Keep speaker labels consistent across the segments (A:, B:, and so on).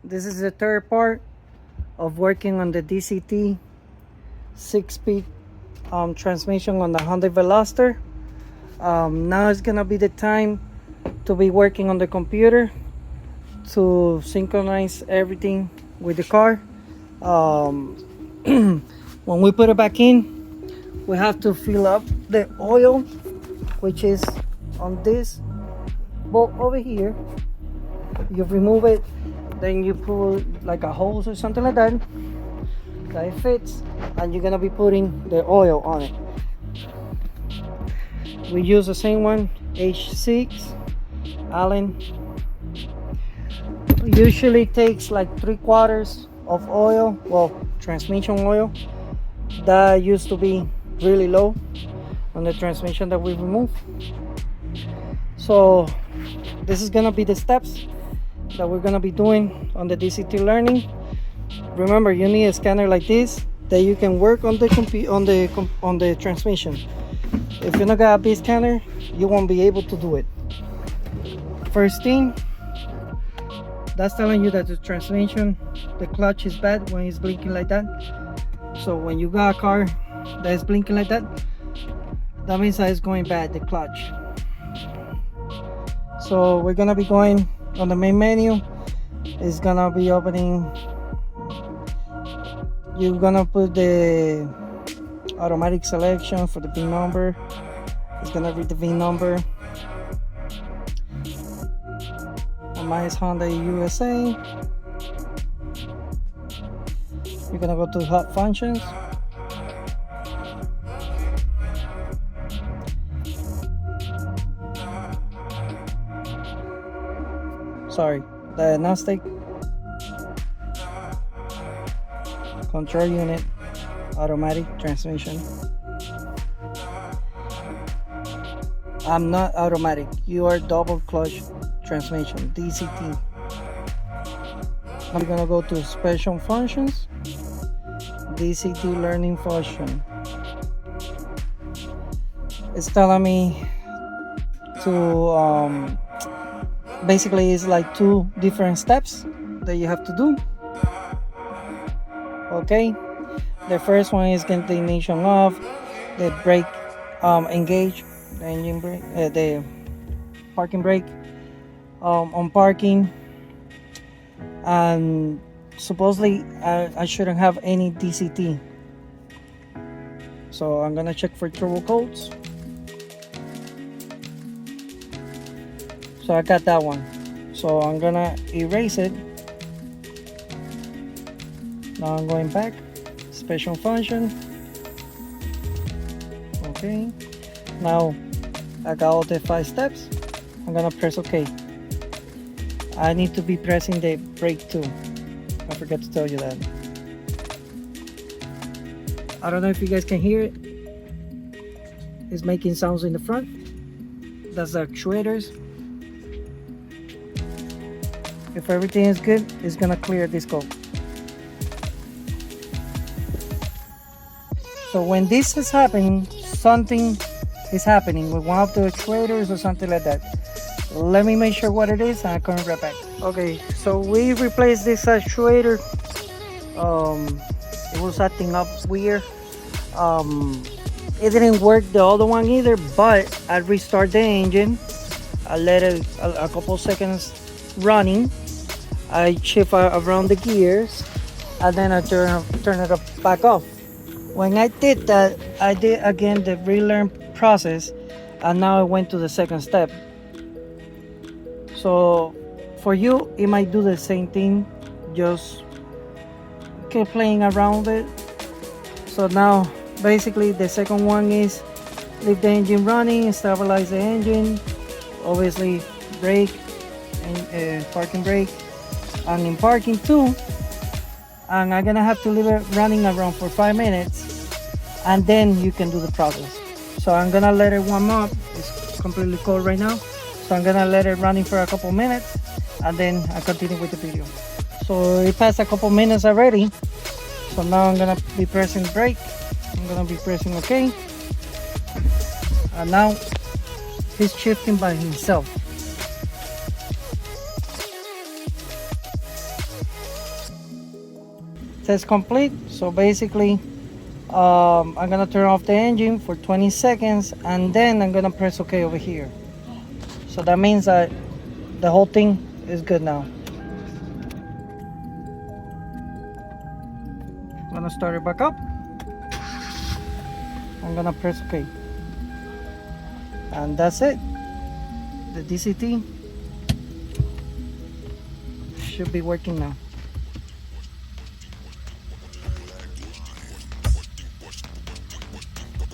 A: This is the third part of working on the DCT 6-speed transmission on the Hyundai Veloster. Now is gonna be the time to be working on the computer to synchronize everything with the car. When we put it back in, we have to fill up the oil, which is on this bolt over here. You remove it, then you put like a hose or something like that it fits, and you're gonna be putting the oil on it. We use the same one, H6 Allen. Usually takes like 3/4 of oil, well, transmission oil. That used to be really low on the transmission that we removed. So this is gonna be the steps that we're gonna be doing on the DCT learning. Remember, you need a scanner like this that you can work on the transmission. If you're not got a big scanner, you won't be able to do it. First thing, that's telling you that the transmission, the clutch is bad when it's blinking like that. So when you got a car that is blinking like that, that means that it's going bad, the clutch. So we're gonna be going on the main menu. It's gonna be opening. You're gonna put the automatic selection for the VIN number. It's gonna read the VIN number. On mine is Hyundai USA. You're gonna go to hot functions. Sorry, Diagnostic. Control unit, automatic transmission. I'm not automatic. You are double clutch transmission, DCT. I'm gonna go to special functions, DCT learning function. It's telling me to basically it's like 2 different steps that you have to do. Okay, the first one is get the ignition off, the brake engage, the engine brake, the parking brake on parking, and supposedly I shouldn't have any DCT, so I'm gonna check for turbo codes. So I got that one, so I'm gonna erase it. Now I'm going back, special function. Okay, now I got all the 5 steps. I'm gonna press OK. I need to be pressing the brake too. I forgot to tell you that. I don't know if you guys can hear it. It's making sounds in the front. That's the actuators. If everything is good, it's gonna clear this code. So when this is happening, something is happening with one of the actuators or something like that. Let me make sure what it is and I'll come right back. Okay, so we replaced this actuator. It was acting up weird. It didn't work the other one either, but I restart the engine. I let it a couple seconds running. I shift around the gears and then I turn it back off. When I did that, I did again the relearn process, and now I went to the second step. So for you, it might do the same thing, just keep playing around it. So now basically the second one is leave the engine running, stabilize the engine, obviously brake and parking brake, and in parking too. And I'm gonna have to leave it running around for 5 minutes, and then you can do the process. So I'm gonna let it warm up. It's completely cold right now, so I'm gonna let it running for a couple minutes, and then I continue with the video. So it passed a couple minutes already, so now I'm gonna be pressing brake. I'm gonna be pressing OK, and now he's shifting by himself. Test complete. So basically, I'm gonna turn off the engine for 20 seconds and then I'm gonna press OK over here. So that means that the whole thing is good now. I'm gonna start it back up. I'm gonna press OK. And that's it. The DCT should be working now.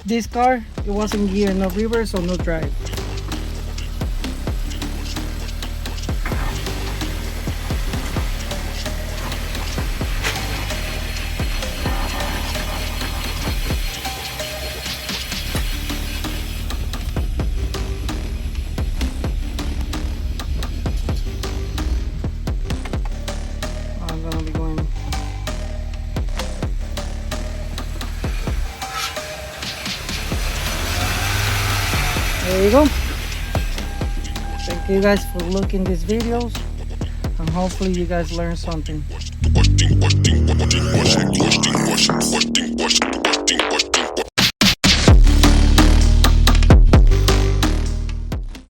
A: This car, it was in gear, no reverse or no drive. I'm gonna be going. There you go. Thank you guys for looking these videos, and hopefully you guys learned something.